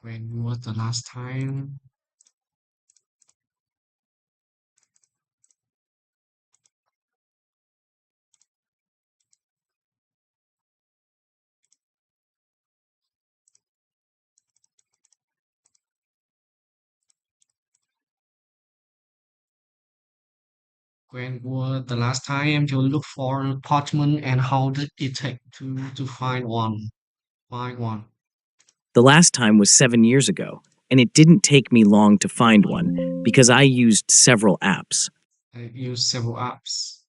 When was the last time? When was the last time you looked for an apartment and how did it take to find one? Find one. The last time was 7 years ago, and it didn't take me long to find one because I used several apps. I use several apps.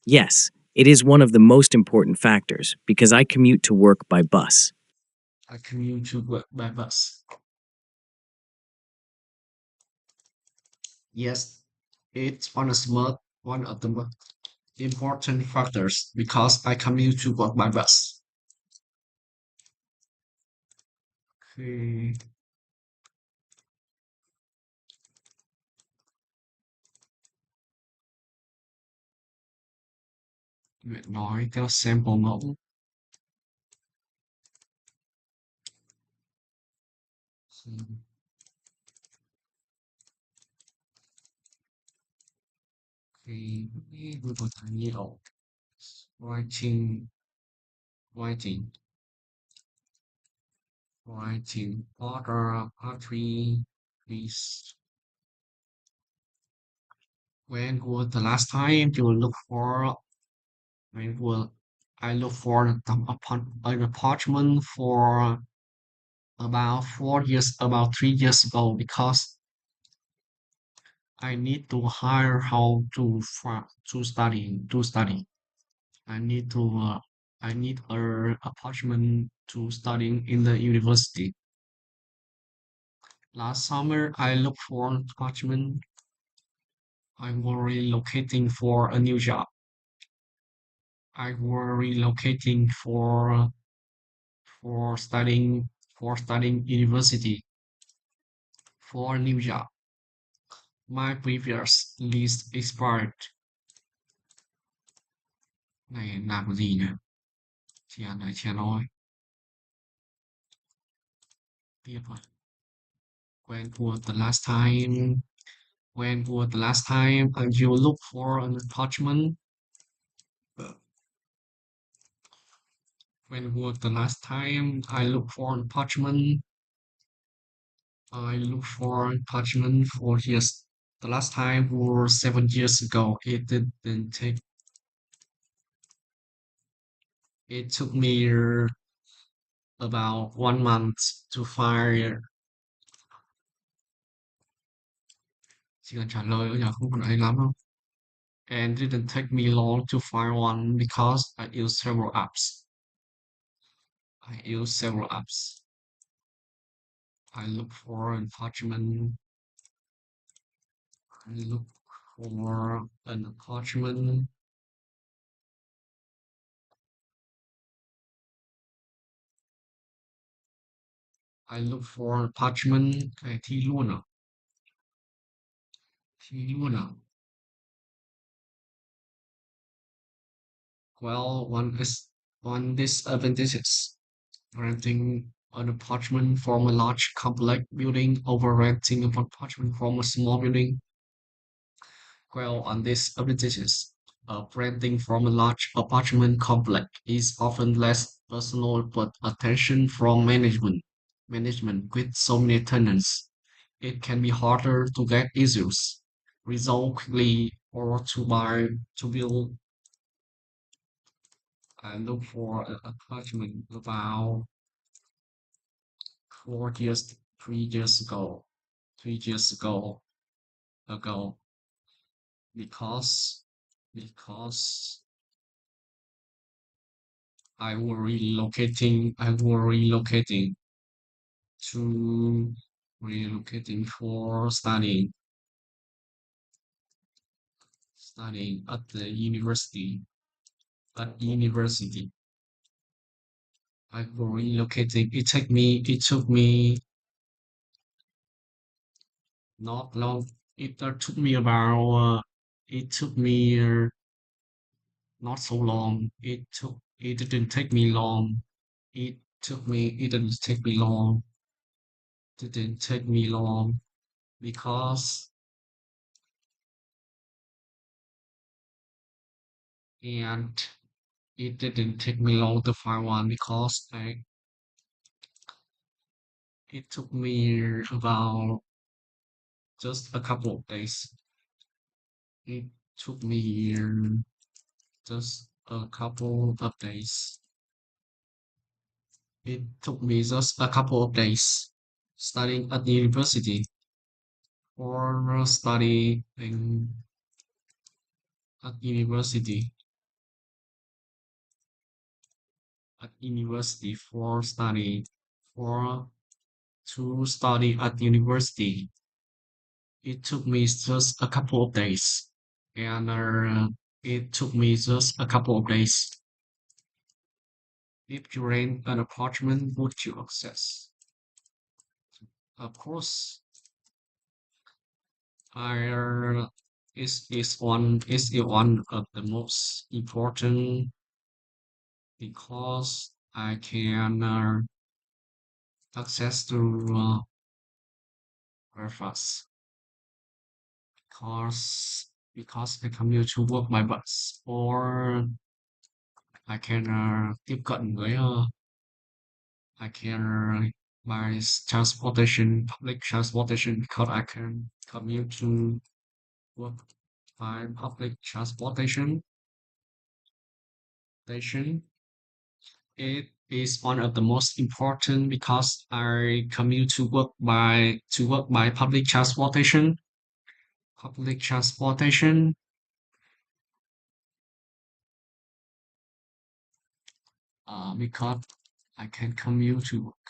Yes, it is one of the most important factors because I commute to work by bus. I commute to work by bus. Yes, it's one of the most important factors because I commute to work by bus. Okay, Nguyện nói theo sample mẫu. Khi tôi có thấy nhiều writing, writing, writing order, pottery, please. When was the last time you look for when will I look for an apartment for about 3 years ago because I need to hire how to study. I need to I need a apartment to studying in the university. Last summer I looked for an apartment. I was relocating for a new job. I was relocating for studying for studying university for a new job. My previous lease expired. Này làm cái gì nhỉ? Chèn này chèn thôi. Tiếp rồi. When was the last time? When was the last time you look for an apartment? When was the last time I looked for an apartment? I looked for an apartment for years. The last time was 7 years ago. It took me about 1 month to find. Chỉ cần trả lời thôi nhỉ, không cần ấy lắm đâu. And didn't take me long to find one because I use several apps. I use several apps. I look for an apartment. I look for an apartment. I look for an apartment. Cái thi luôn à? Thi luôn à? Well, one disadvantages. Renting an apartment from a large complex building over renting an apartment from a small building. Well, on these disadvantages, renting from a large apartment complex is often less personal but attention from management. Management with so many tenants, it can be harder to get issues resolved quickly or to build and look for an apartment about 4 years, 3 years ago, 3 years ago because because I was to relocating for studying at the university. At university, I was relocating. It took me not long. Took me about. It took me not so long. It didn't take me long. It didn't take me long didn't take me long because and it didn't take me long to find one because it took me about just a couple of days. It took me just a couple of days. It took me just a couple of days studying at university or studying at university for study for to study at university. It took me just a couple of days, and it took me just a couple of days. If you rent an apartment, would you access? Of course, I is one of the most important because I can access to breakfast because I commute to work by bus or I can tiếp cận với I can by public transportation because I can commute to work by public transportation station. It is one of the most important because I commute to work by public transportation. Public transportation because I can commute to work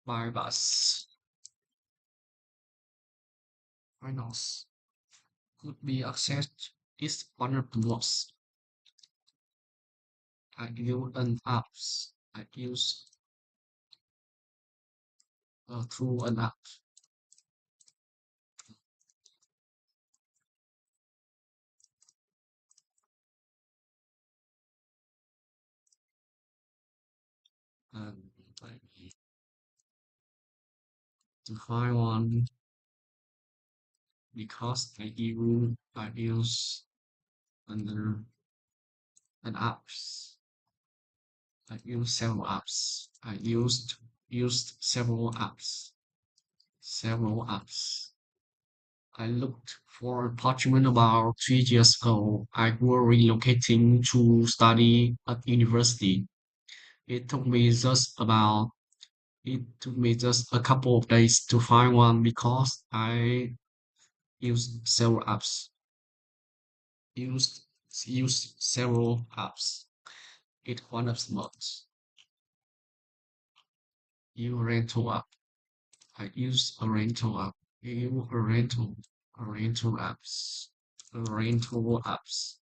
by bus. Finance could be accessed is one of the most. I use an apps. I use through an app. And I need to find one because I use under an apps. I use several apps. I used several apps. Several apps. I looked for apartment about 3 years ago. I was relocating to study at university. It took me just about it took me just a couple of days to find one because I used several apps. Used used several apps. It one of the most. You rental app. I use a rental app. You a rental apps. A rental apps.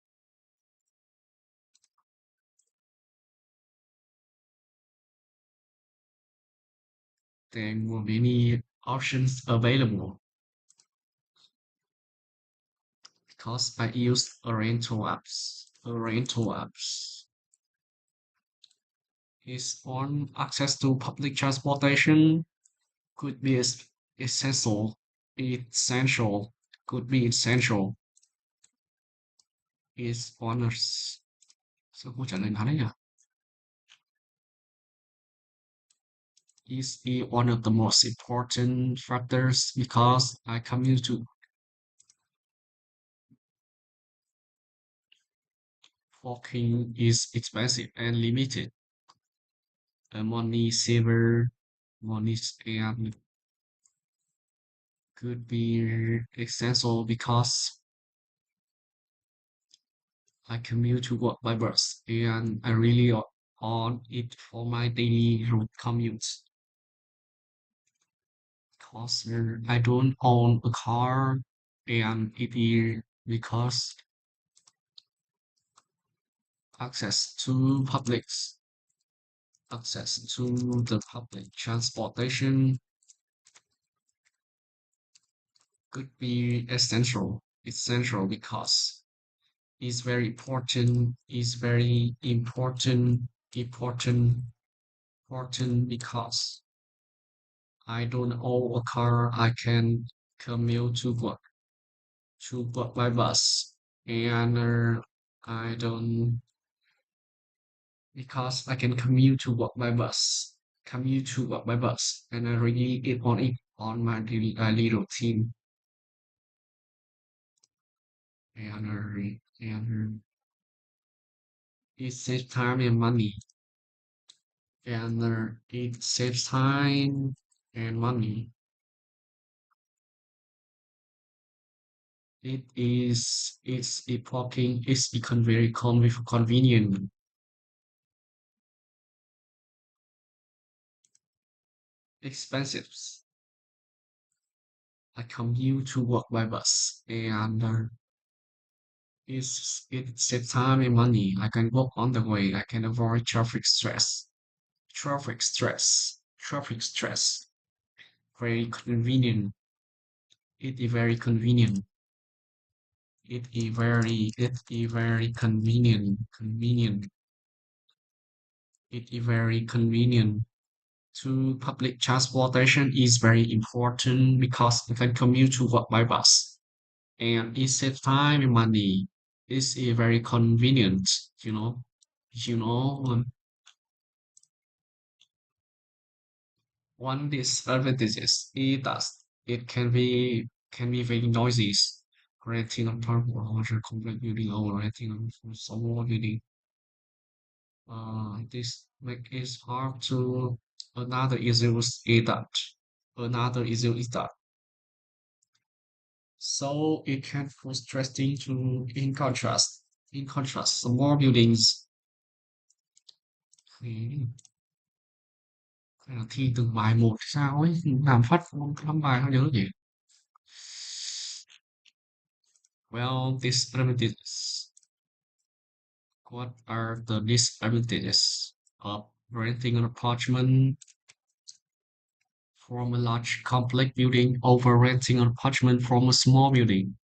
There were many options available because I used a rental apps. A rental apps is on access to public transportation could be essential. Essential could be essential is honors. Sao cô trả lời ngắn đấy nhỉ? Is one of the most important factors because I commute to walking is expensive and limited. A money saver, money and could be essential because I commute to work by bus and I really on it for my daily route commutes. Because I don't own a car and it is because access to public access to the public transportation could be essential because it's very important important because I don't own a car. I can commute to work by bus. And I don't because I can commute to work by bus. Commute to work by bus, and I really it on my daily routine. And it saves time and money. And it saves time and money. It's walking. It's become very convenient. Expensive. I commute to work by bus, and it saves time and money. I can walk on the way. I can avoid traffic stress. Traffic stress. Very convenient. It is very convenient. It is very convenient. It is very convenient. To public transportation is very important because you can commute to work by bus, and it saves time and money. It's very convenient, you know. You know, one disadvantages is that it can be very noisy. Renting a park or larger complex building or renting a small building. This make it hard to. Another issue is that so it can frustrating to in contrast small buildings. Ừ, hay là thi từng bài một sao ấy làm phát lắm bài không nhớ gì. Well, disadvantages. What are the disadvantages of renting an apartment from a large complex building over renting an apartment from a small building?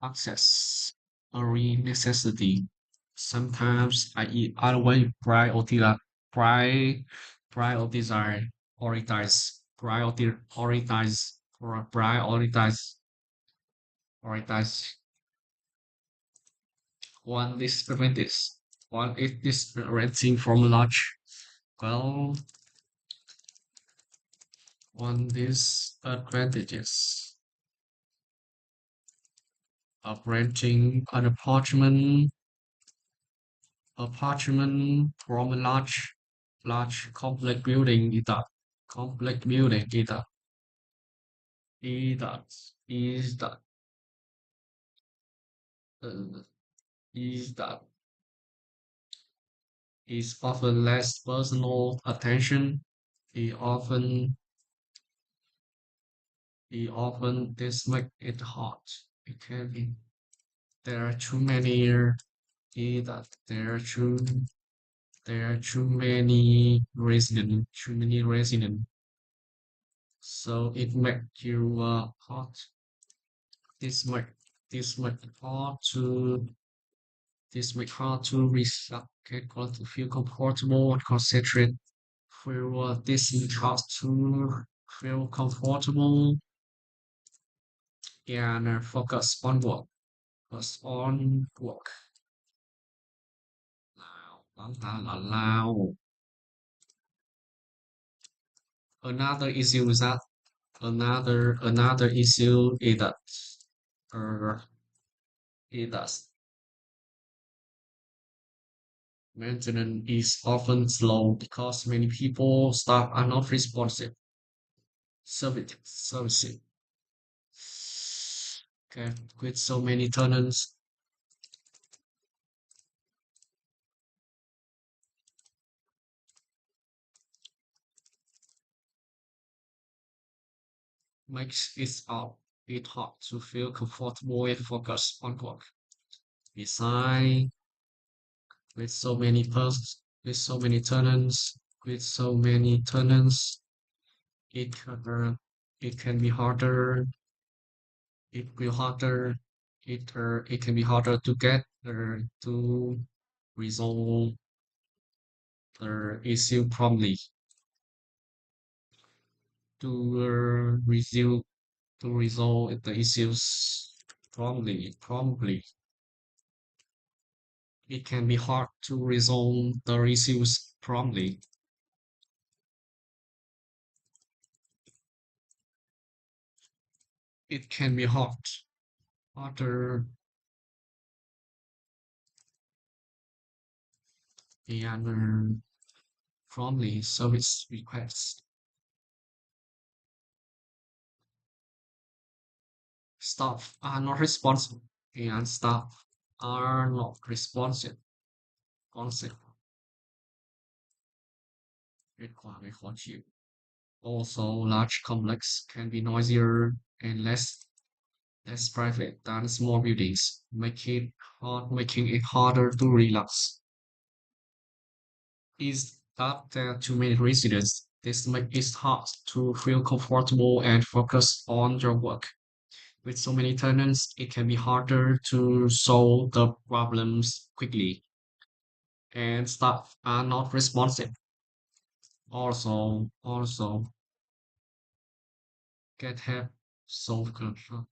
Access, a real necessity. Sometimes I eat otherwise pri prioritize prioritize one disadvantage. One is this renting from large. Well, one disadvantages of renting an apartment from a large complex building is that is that uh, is that is often less personal attention. He often this make it hard. It can be there are too many that there are too many residents. So it make you hard. This make this make it hard to this make hard to get to feel comfortable and concentrate. Feel this make hard to feel comfortable and focus on work. Focus on work. Allow. Another issue is that another issue uh, is that maintenance is often slow because many people staff are not responsive. Servicing. Okay, with so many tenants makes it hard to feel comfortable and focus on work. Besides, with so many persons, with so many tenants, with so many tenants, it can, it can be harder. It will harder. It can be harder to get to resolve the issue promptly. to resume to resolve the issues promptly. It can be hard to resolve the issues promptly. It can be harder and promptly service requests. Staff are not responsive and staff are not responsive. Concept require you. Also, large complex can be noisier and less private than small buildings, making it harder to relax. Is that there are too many residents? This makes it hard to feel comfortable and focus on your work. With so many tenants, it can be harder to solve the problems quickly, and staff are not responsive. Also, get help solve conflict,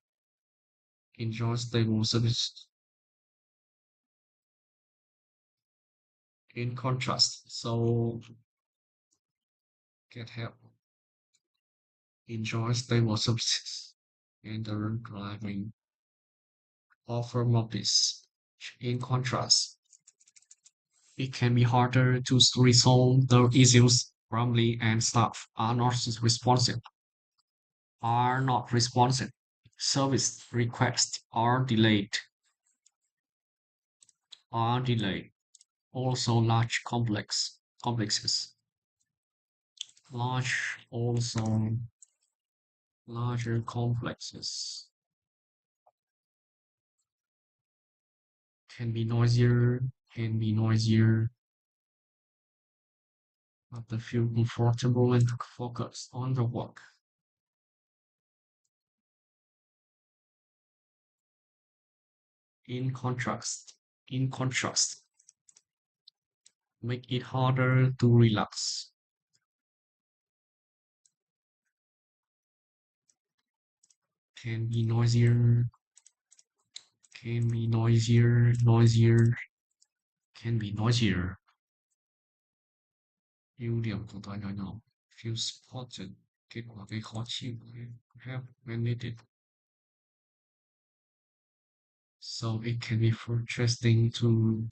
enjoy stable service. In contrast, so get help, enjoy stable services, and earn driving offer more peace. In contrast, it can be harder to resolve the issues promptly and staff are not responsive. Service requests are delayed. Also complexes. Large also larger complexes can be noisier, can be noisier, but they feel comfortable and focused on the work. In contrast, in contrast, make it harder to relax. Can be noisier, can be noisier. Ưu điểm của tòa nhà nhỏ, feel spotted, kết quả gây khó chịu, have when needed. So it can be frustrating to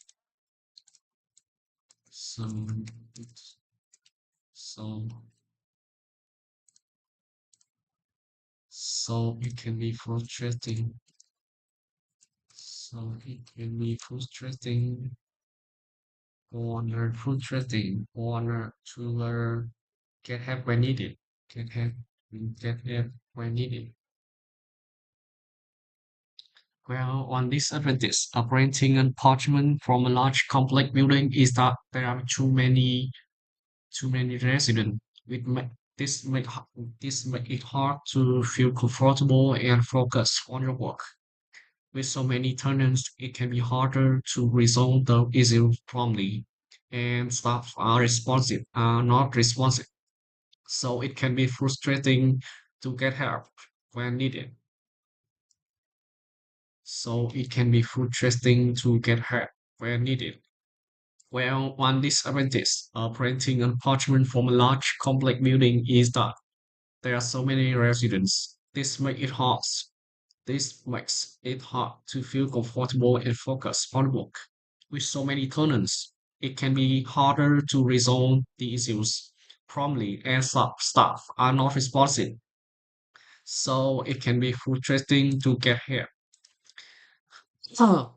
so so so it can be frustrating. So it can be frustrating to get help when needed. Get help get help when needed. Well, one disadvantage of renting an apartment from a large complex building is that there are too many residents. It make, this make this make it hard to feel comfortable and focus on your work. With so many tenants, it can be harder to resolve the issue promptly, and staff are not responsive. So it can be frustrating to get help when needed. So it can be frustrating to get help when needed. Well, one disadvantage of renting an apartment from a large complex building is that there are so many residents. This makes it hard to feel comfortable and focus on work. With so many tenants, it can be harder to resolve the issues promptly and staff are not responsive. So it can be frustrating to get help. Uh,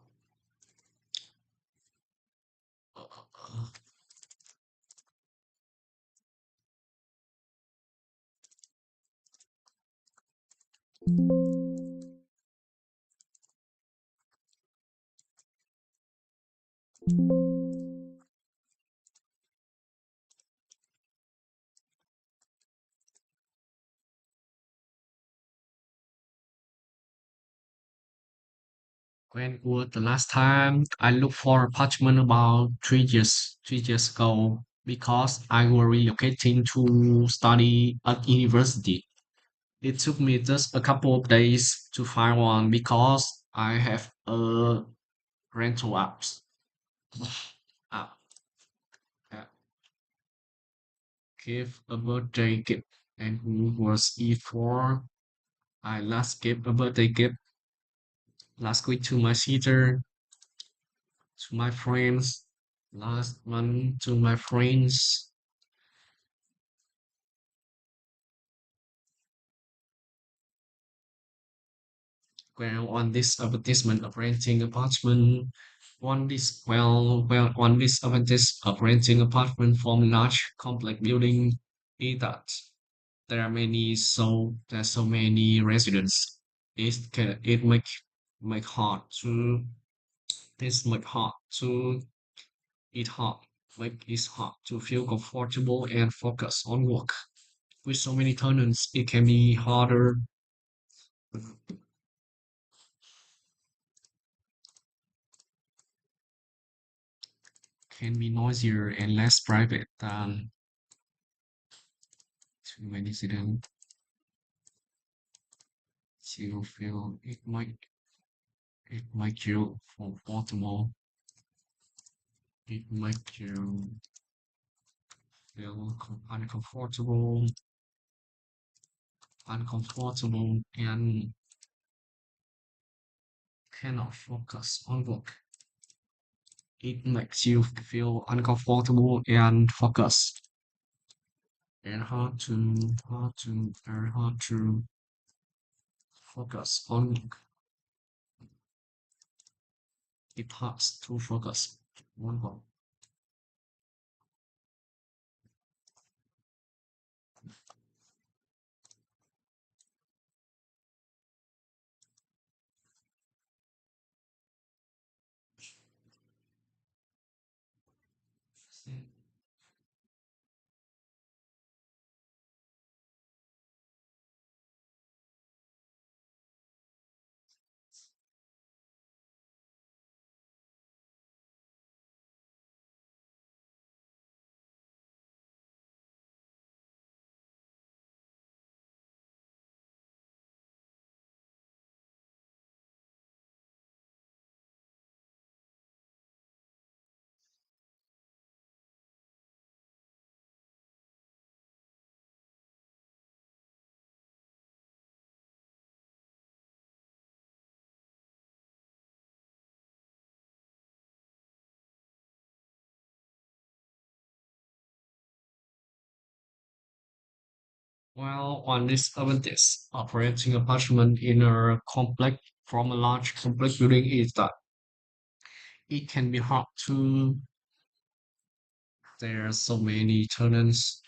When was the last time I looked for apartment about 3 years ago? because I was relocating to study at university. It took me just a couple of days to find one because I have a rental apps. App that give a birthday gift and who was E4. I last gave a birthday gift last week to my sister, to my friends, last month to my friends. Well, on this advertisement of renting apartment, on this advertisement of renting apartment from large complex building is that there's so many residents. It make hard to it's make hard to it hard make it hard to feel comfortable and focus on work. With so many tenants, it can be noisier and less private than too many residents. You feel it make you comfortable. It make you feel uncomfortable, and cannot focus on work. It makes you feel uncomfortable and focused, and very hard to focus on work. It hurts to focus on work. Well, on this advantage of renting apartment in a complex from a large complex building is that it can be hard to there are so many tenants,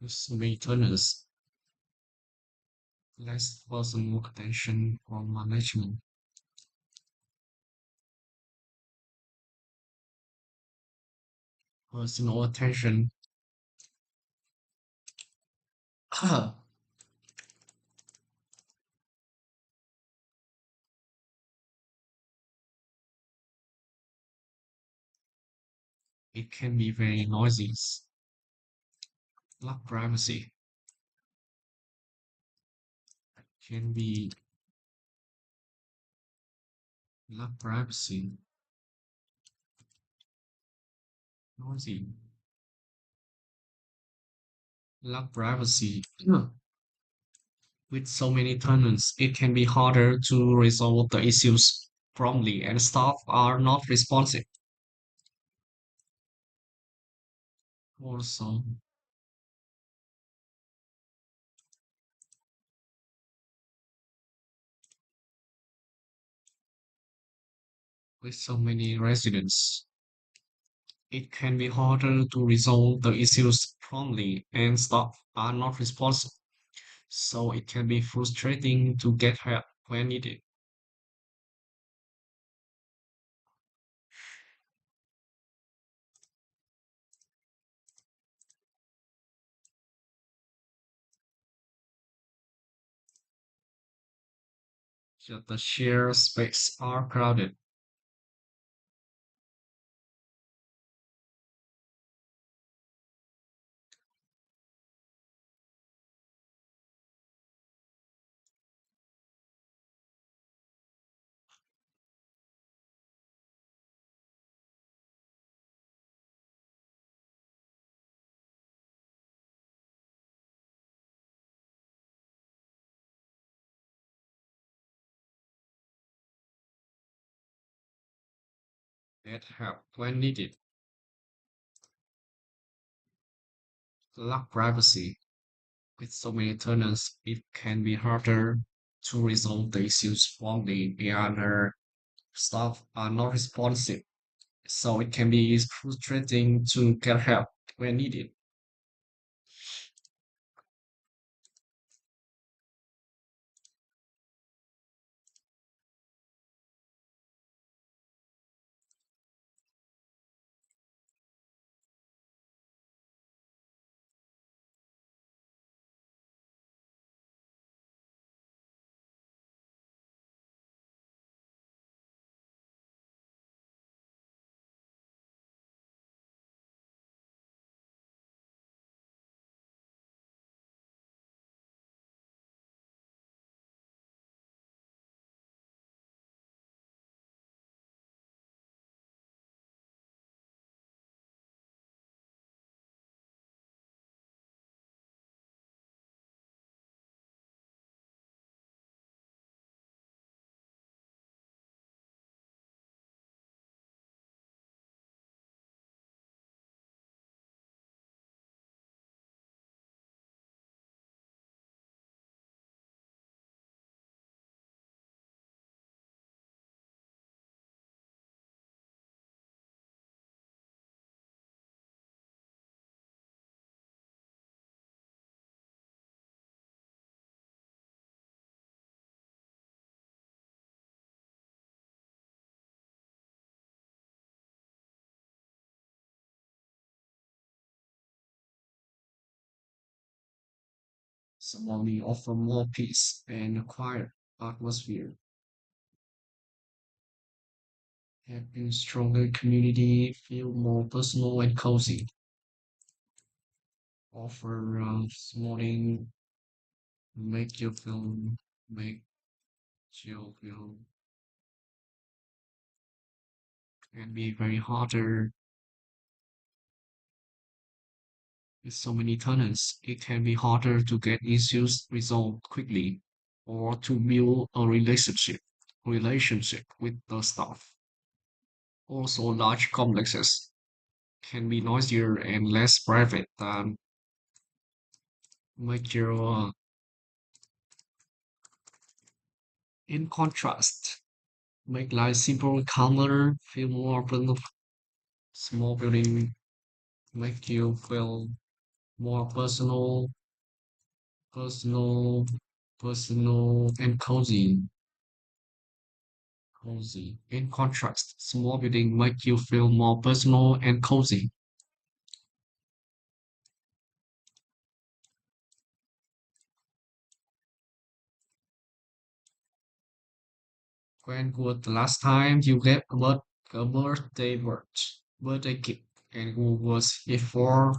so many tenants, less personal attention from management, personal attention. It can be very noisy, lack privacy, can be lack privacy, noisy, lack privacy. With so many tenants, it can be harder to resolve the issues promptly, and staff are not responsive. Also, with so many residents, it can be harder to resolve the issues promptly, and staff are not responsive. So it can be frustrating to get help when needed. Yet the shared space are crowded. Get help when needed. Lack privacy. With so many tenants, it can be harder to resolve the issues from the other staff are not responsive. So it can be frustrating to get help when needed. Some only offer more peace and a quiet atmosphere. Having stronger community feel more personal and cozy. Offer morning make you feel make you feel can be very harder with so many tenants. It can be harder to get issues resolved quickly or to build a relationship with the staff. Also, large complexes can be noisier and less private than make your in contrast. Make life simple, calmer, feel more open. Small building make you feel more personal, personal and cozy. In contrast, small building make you feel more personal and cozy. When was the last time you gave a birthday gift, and who was it for?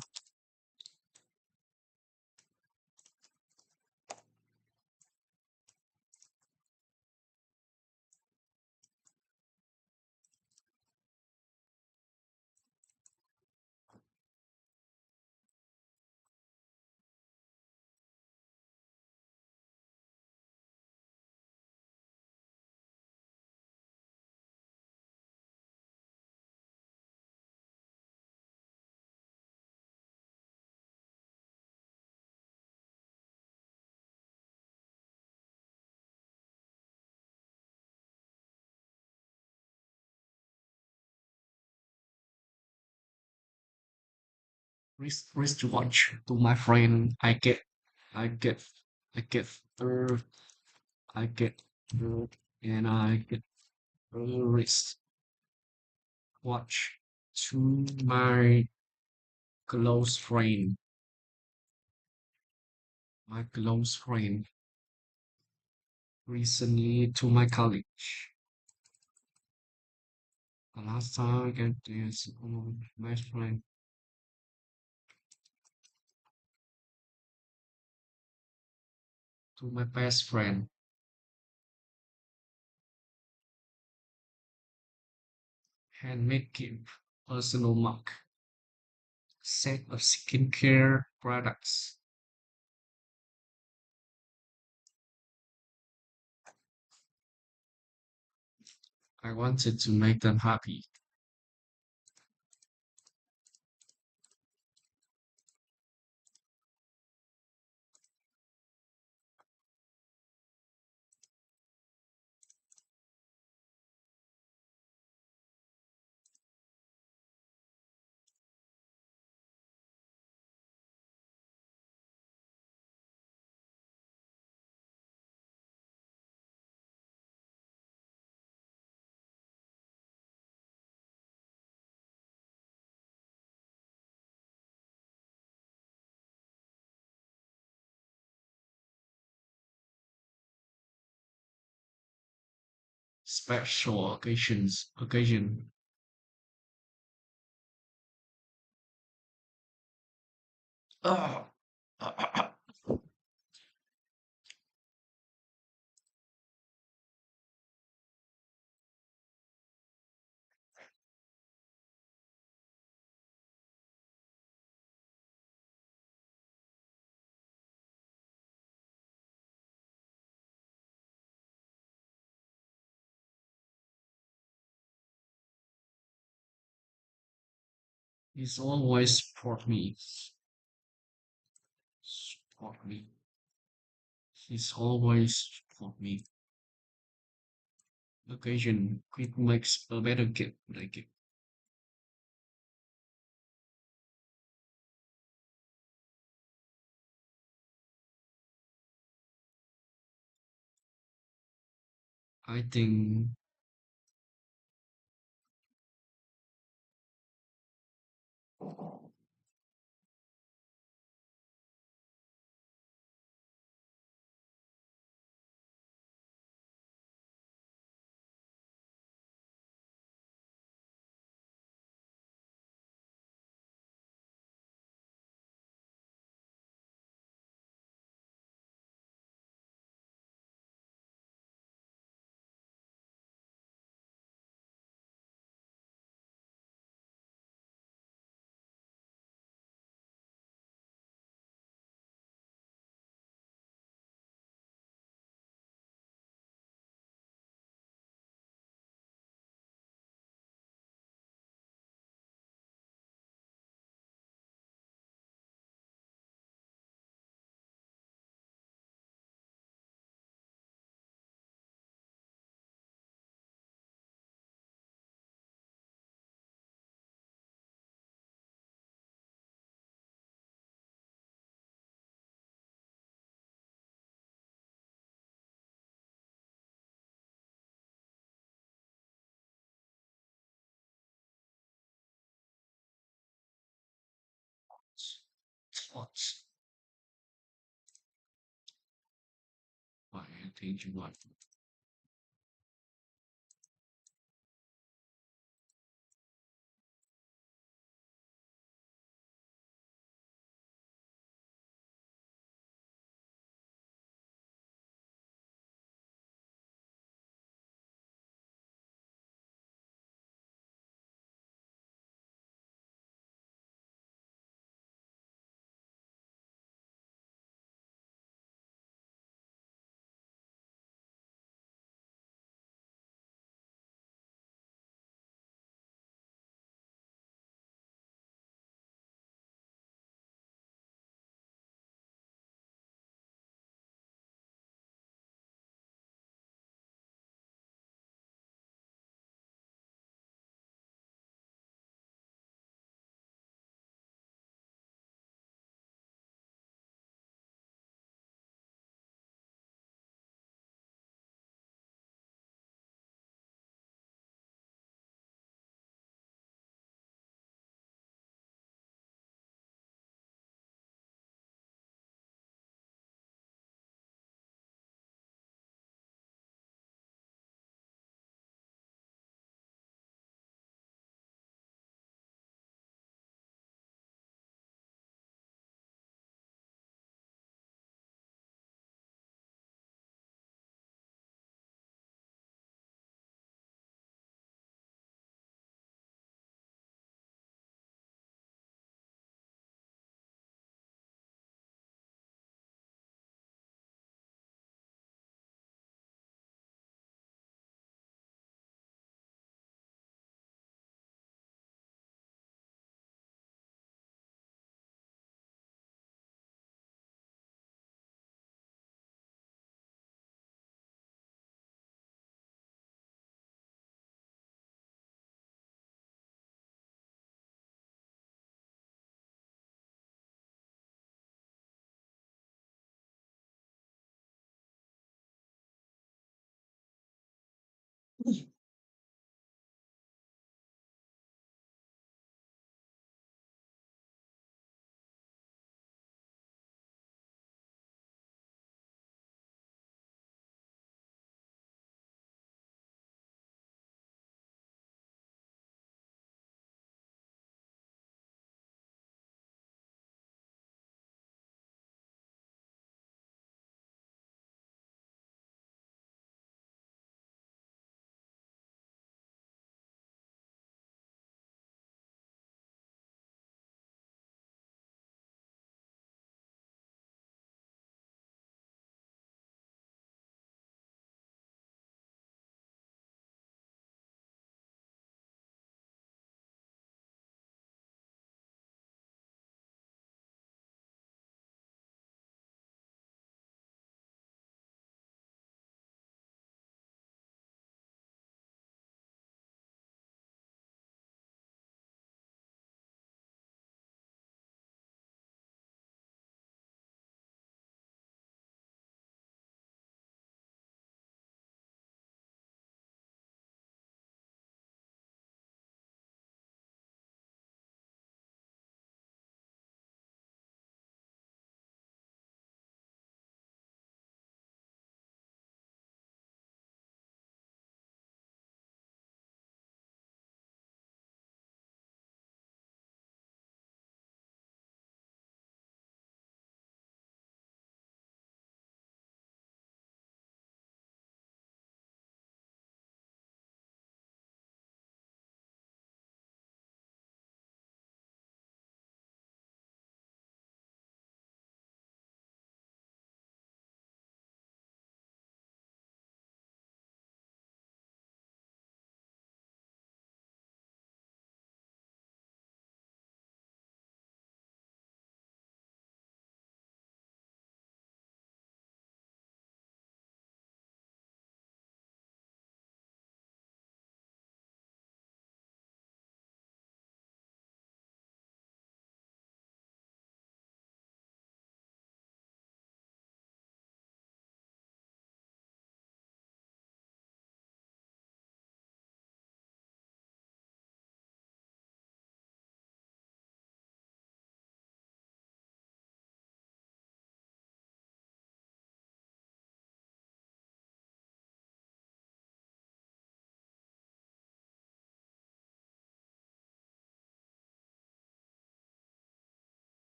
Wristwatch to my friend. I get, I get third, I get third, and I get a wrist watch to my close friend. My close friend recently to my college. The last time I get this, my friend to my best friend. Handmade gift, personal mug, set of skincare products. I wanted to make them happy. special occasion. Ah, he's always support me. He's always support me. Occasion, it makes a better kid, like it. I think thoughts. I think you might.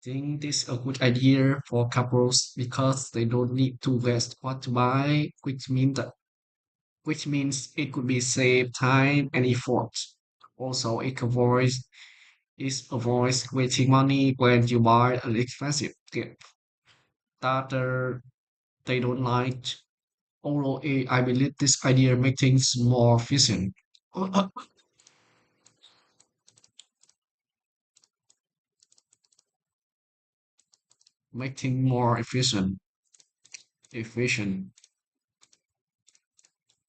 Think this is a good idea for couples because they don't need to waste what to buy, which means it could be save time and effort. Also, it avoids wasting money when you buy an expensive gift that they don't like. Although I believe this idea makes things more efficient. Make things more efficient,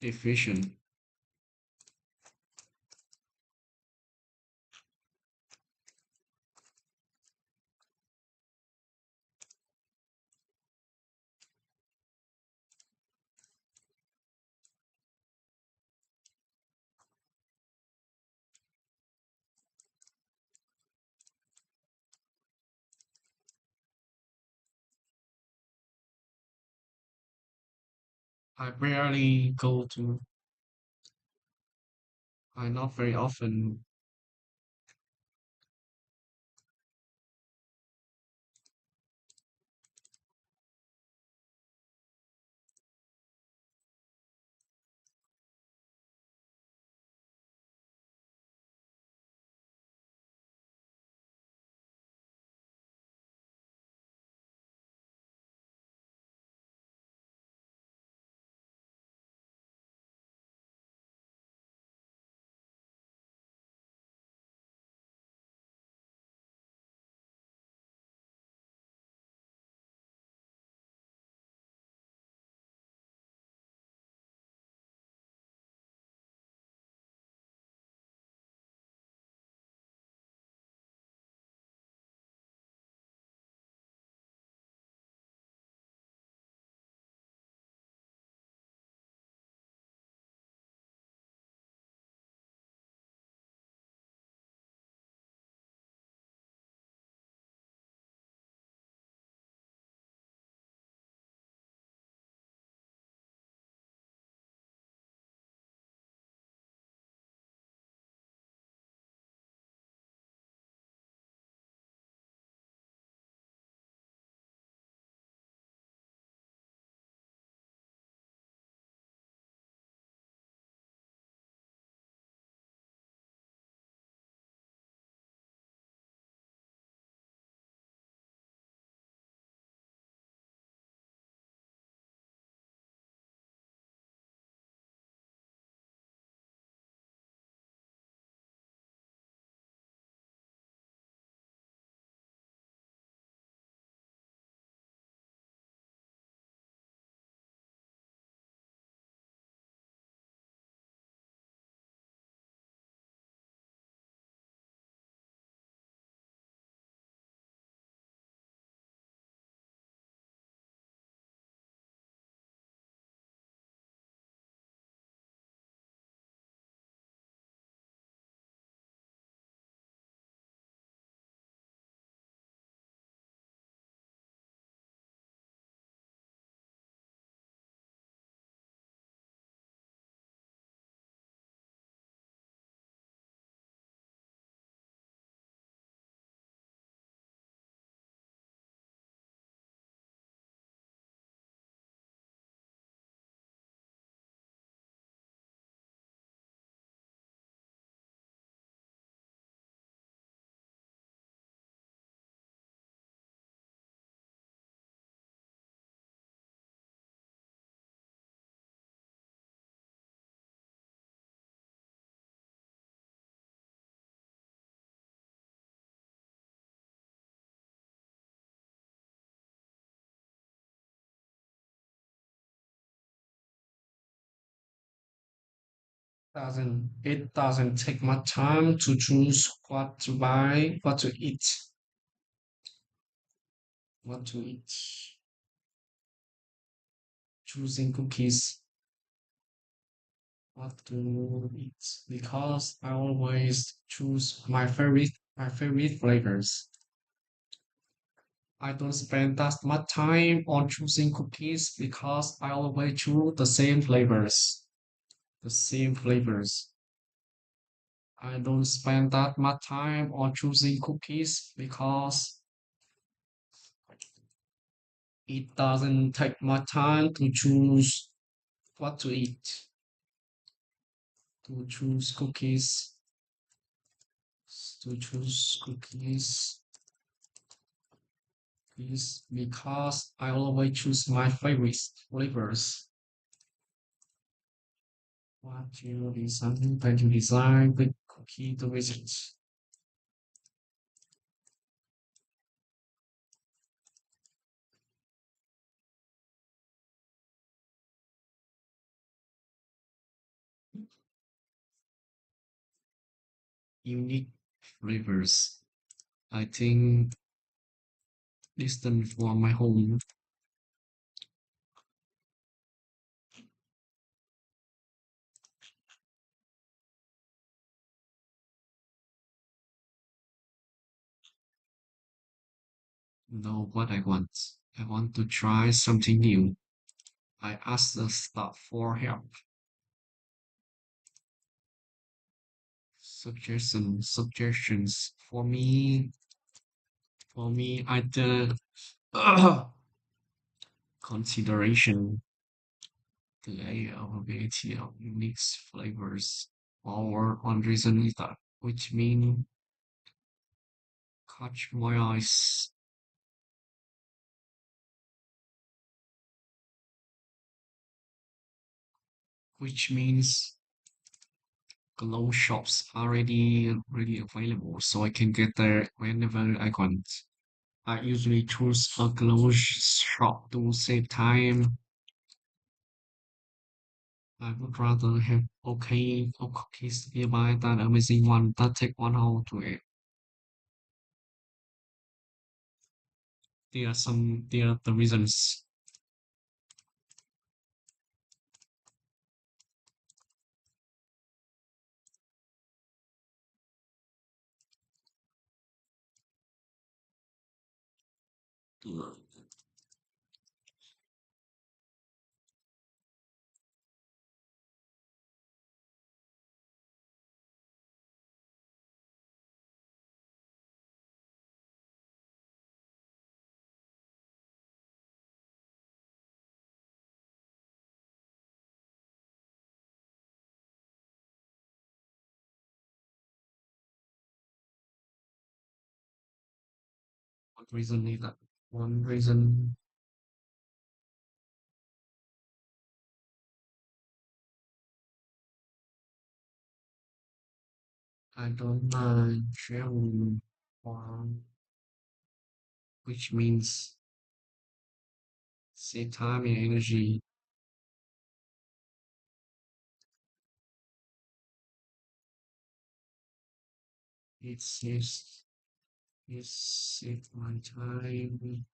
efficient. I rarely go to. I not very often. It doesn't take much time to choose what to buy, what to eat. Choosing cookies, what to eat, because I always choose my favorite flavors. I don't spend that much time on choosing cookies because I always choose the same flavors. The same flavors. I don't spend that much time on choosing cookies because It doesn't take much time to choose what to eat, to choose cookies, to choose cookies, is because I always choose my favorite flavors. What you design, when you design the cookie to visit. Unique flavors. I think distant from my home. Know what I want. I want to try something new. I ask the staff for help. Suggestions for me, either consideration the availability of unique flavors or unreasonable, which mean catch my eyes, which means glow shops are already available, so I can get there whenever I want. I usually choose a glow shop to save time. I would rather have okay cookies nearby than amazing one that take 1 hour to eat. There are the reasons. One reason is that one reason I don't mind traveling far, which means save time and energy. It saves it saves my time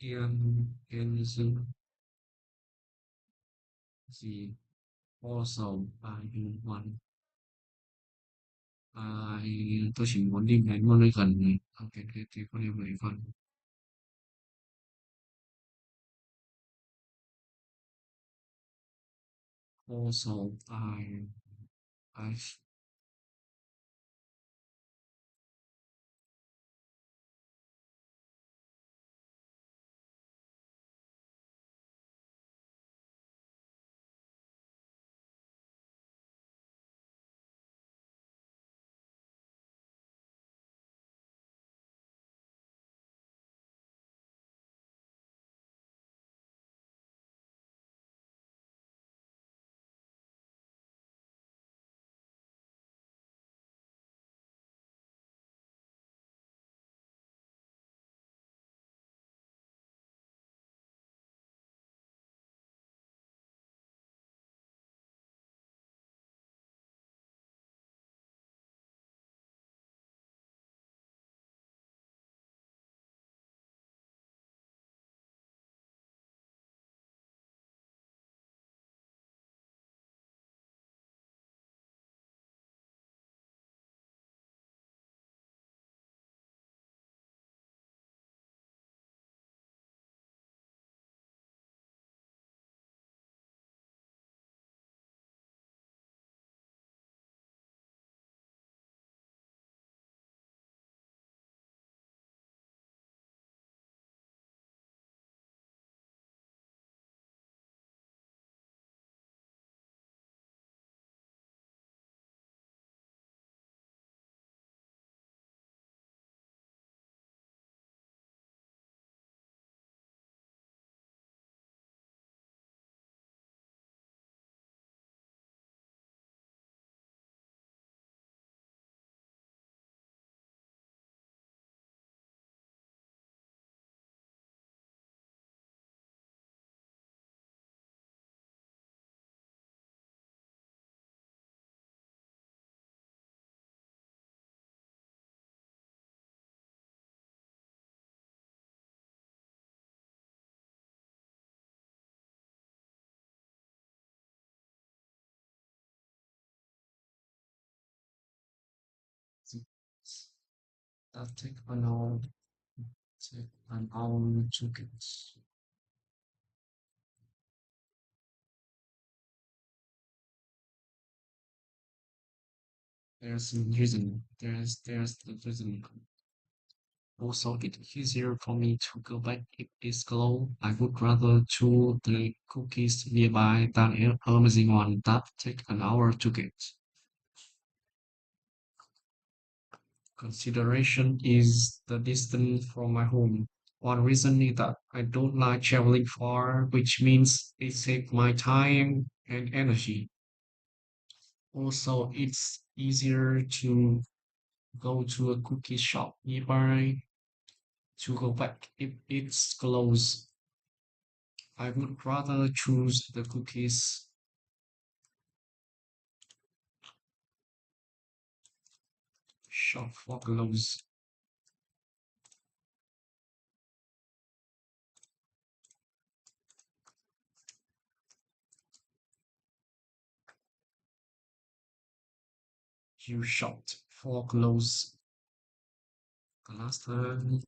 and energy. See, also tôi chỉ muốn đi đến một nơi gần này. Ok, thì có đi mấy phần. Also, I That take an hour to get. There's a reason. There's the reason. Also, it's easier for me to go back if it's slow. I would rather chew the cookies nearby than an amazing one that take an hour to get. Consideration is the distance from my home. One reason is that I don't like traveling far, which means it saves my time and energy. Also, it's easier to go to a cookie shop nearby to go back if it's close. I would rather choose the cookies shop for close. You shopped for clothes the last time.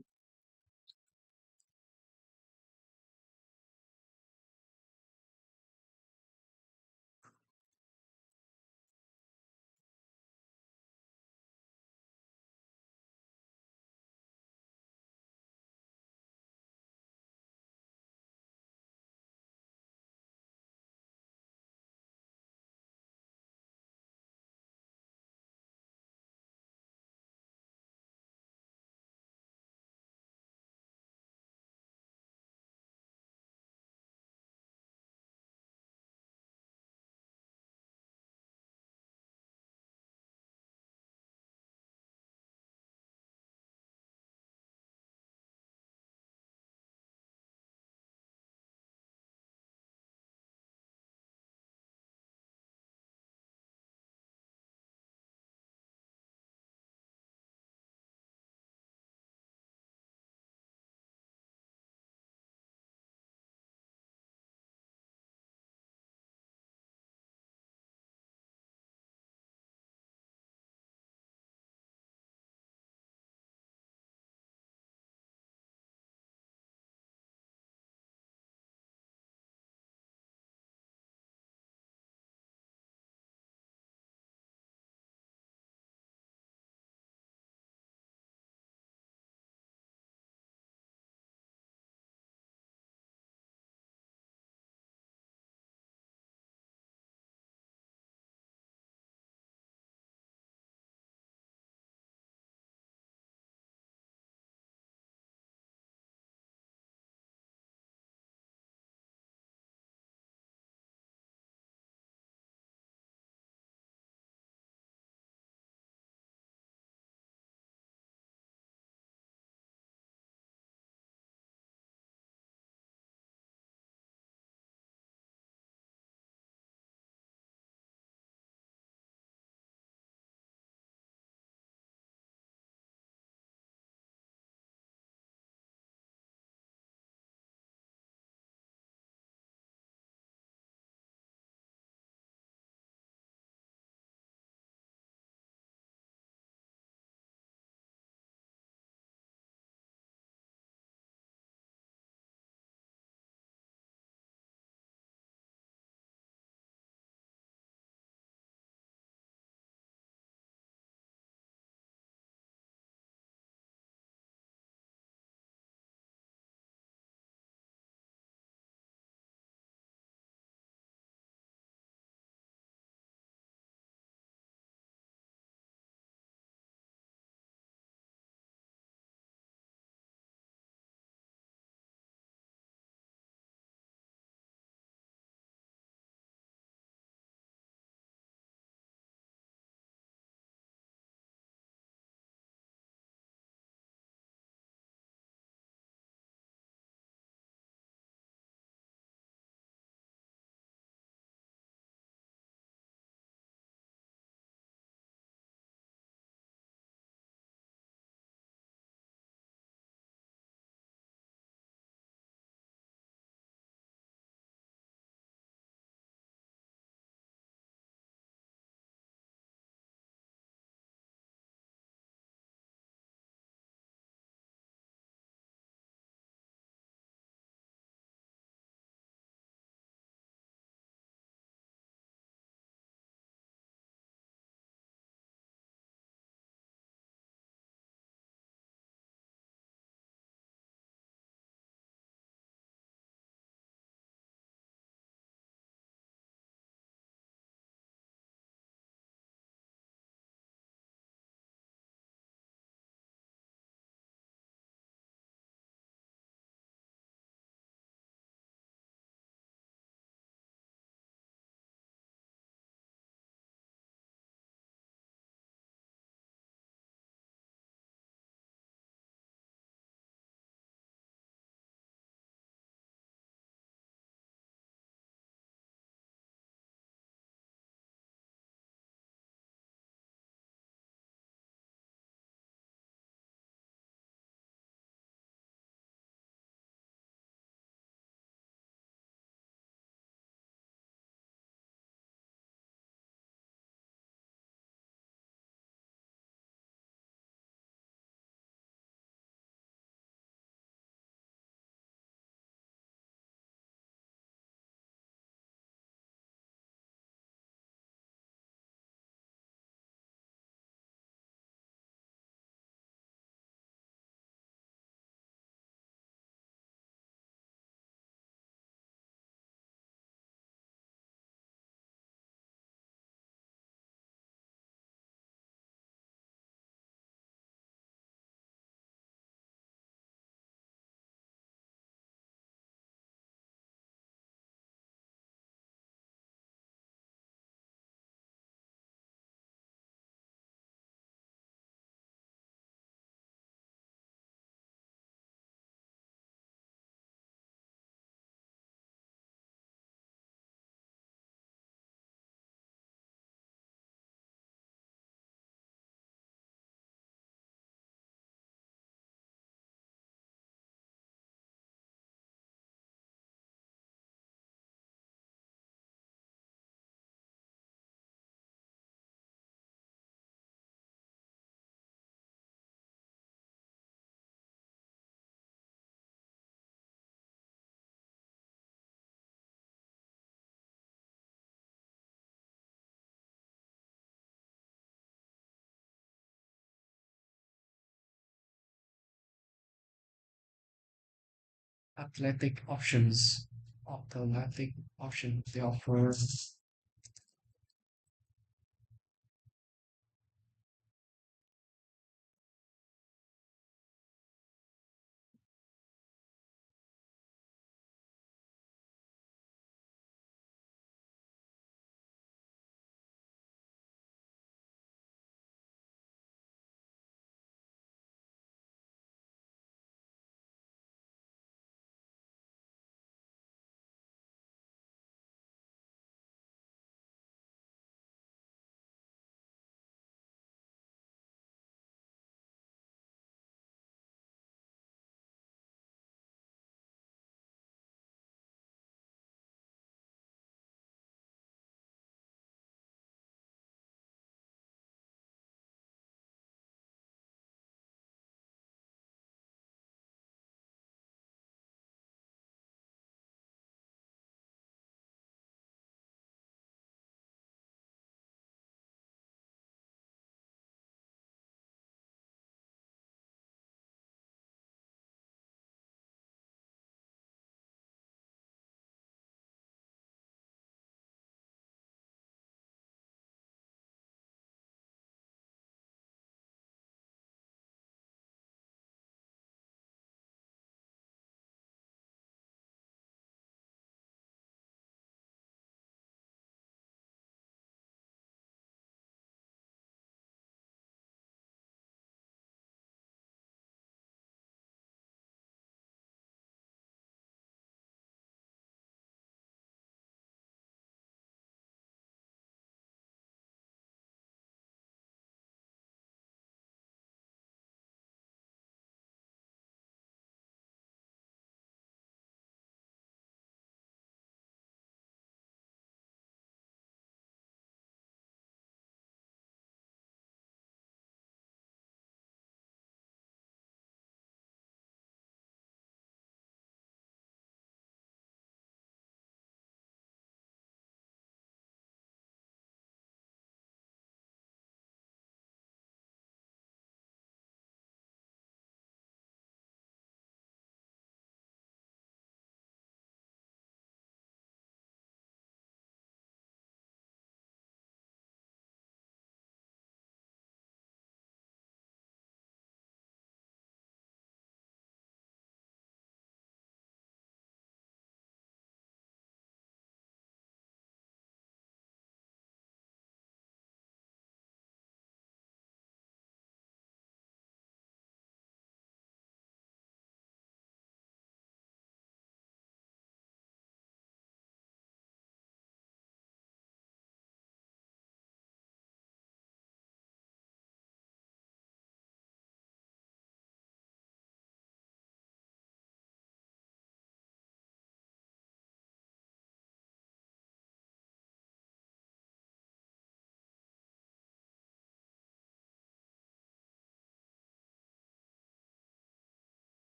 athletic options, athletic options. They offer